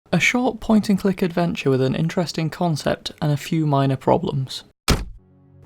A short point-and-click adventure with an interesting concept and a few minor problems.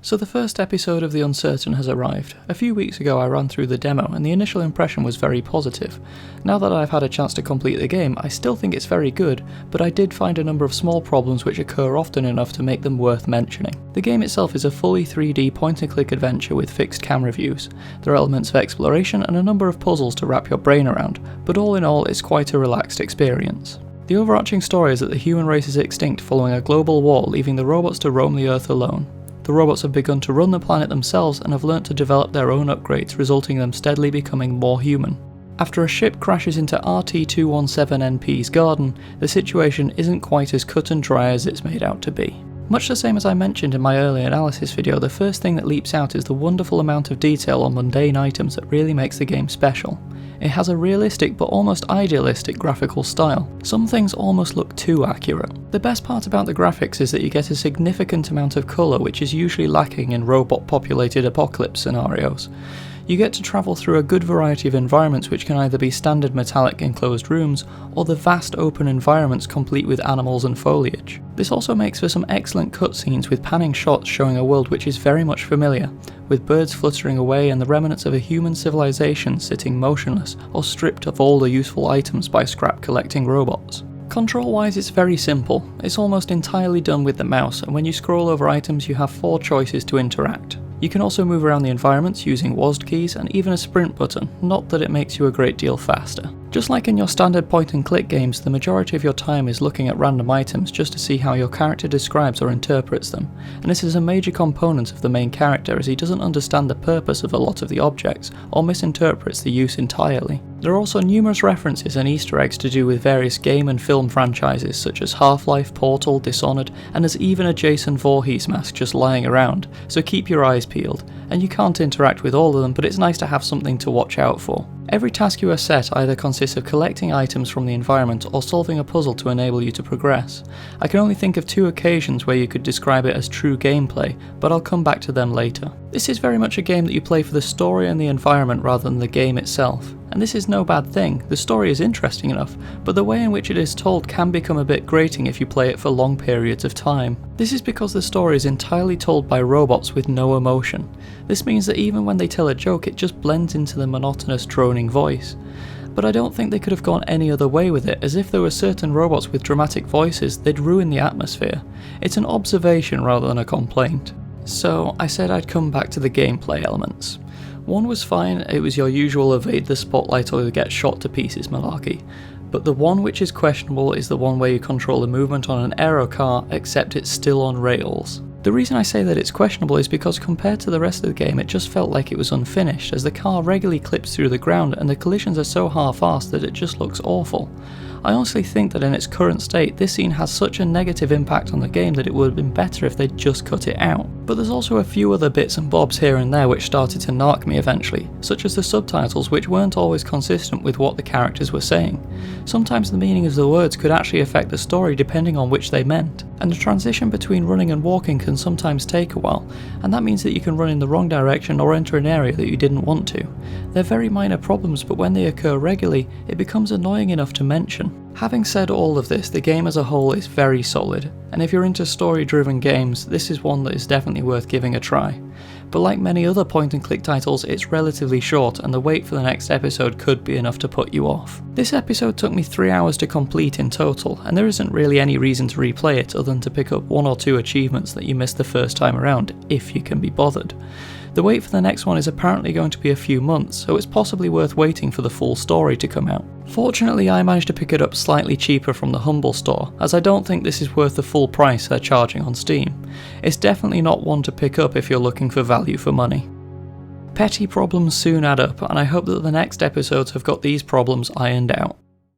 So the first episode of The Uncertain has arrived. A few weeks ago I ran through the demo and the initial impression was very positive. Now that I've had a chance to complete the game, I still think it's very good, but I did find a number of small problems which occur often enough to make them worth mentioning. The game itself is a fully 3D point-and-click adventure with fixed camera views. There are elements of exploration and a number of puzzles to wrap your brain around, but all in all it's quite a relaxed experience. The overarching story is that the human race is extinct following a global war, leaving the robots to roam the Earth alone. The robots have begun to run the planet themselves and have learnt to develop their own upgrades, resulting in them steadily becoming more human. After a ship crashes into RT-217NP's garden, the situation isn't quite as cut and dry as it's made out to be. Much the same as I mentioned in my early analysis video, the first thing that leaps out is the wonderful amount of detail on mundane items that really makes the game special. It has a realistic but almost idealistic graphical style. Some things almost look too accurate. The best part about the graphics is that you get a significant amount of colour, which is usually lacking in robot-populated apocalypse scenarios. You get to travel through a good variety of environments which can either be standard metallic enclosed rooms, or the vast open environments complete with animals and foliage. This also makes for some excellent cutscenes with panning shots showing a world which is very much familiar, with birds fluttering away and the remnants of a human civilization sitting motionless or stripped of all the useful items by scrap collecting robots. Control-wise it's very simple. It's almost entirely done with the mouse, and when you scroll over items you have 4 choices to interact. You can also move around the environments using WASD keys and even a sprint button, not that it makes you a great deal faster. Just like in your standard point-and-click games, the majority of your time is looking at random items just to see how your character describes or interprets them, and this is a major component of the main character as he doesn't understand the purpose of a lot of the objects, or misinterprets the use entirely. There are also numerous references and Easter eggs to do with various game and film franchises such as Half-Life, Portal, Dishonored, and there's even a Jason Voorhees mask just lying around, so keep your eyes peeled. And you can't interact with all of them, but it's nice to have something to watch out for. Every task you are set either consists of collecting items from the environment or solving a puzzle to enable you to progress. I can only think of 2 occasions where you could describe it as true gameplay, but I'll come back to them later. This is very much a game that you play for the story and the environment rather than the game itself. And this is no bad thing, the story is interesting enough, but the way in which it is told can become a bit grating if you play it for long periods of time. This is because the story is entirely told by robots with no emotion. This means that even when they tell a joke, it just blends into the monotonous droning voice. But I don't think they could have gone any other way with it, as if there were certain robots with dramatic voices, they'd ruin the atmosphere. It's an observation rather than a complaint. So I said I'd come back to the gameplay elements. 1 was fine, it was your usual evade the spotlight or you get shot to pieces malarkey. But the one which is questionable is the one where you control the movement on an aero car, except it's still on rails. The reason I say that it's questionable is because compared to the rest of the game it just felt like it was unfinished, as the car regularly clips through the ground and the collisions are so half-assed that it just looks awful. I honestly think that in its current state this scene has such a negative impact on the game that it would have been better if they'd just cut it out. But there's also a few other bits and bobs here and there which started to narc me eventually, such as the subtitles which weren't always consistent with what the characters were saying. Sometimes the meaning of the words could actually affect the story depending on which they meant, and the transition between running and walking can sometimes take a while, and that means that you can run in the wrong direction or enter an area that you didn't want to. They're very minor problems, but when they occur regularly, it becomes annoying enough to mention. Having said all of this, the game as a whole is very solid, and if you're into story-driven games, this is one that is definitely worth giving a try. But like many other point-and-click titles, it's relatively short, and the wait for the next episode could be enough to put you off. This episode took me 3 hours to complete in total, and there isn't really any reason to replay it other than to pick up 1 or 2 achievements that you missed the first time around, if you can be bothered. The wait for the next one is apparently going to be a few months, so it's possibly worth waiting for the full story to come out. Fortunately, I managed to pick it up slightly cheaper from the Humble store, as I don't think this is worth the full price they're charging on Steam. It's definitely not one to pick up if you're looking for value for money. Petty problems soon add up, and I hope that the next episodes have got these problems ironed out.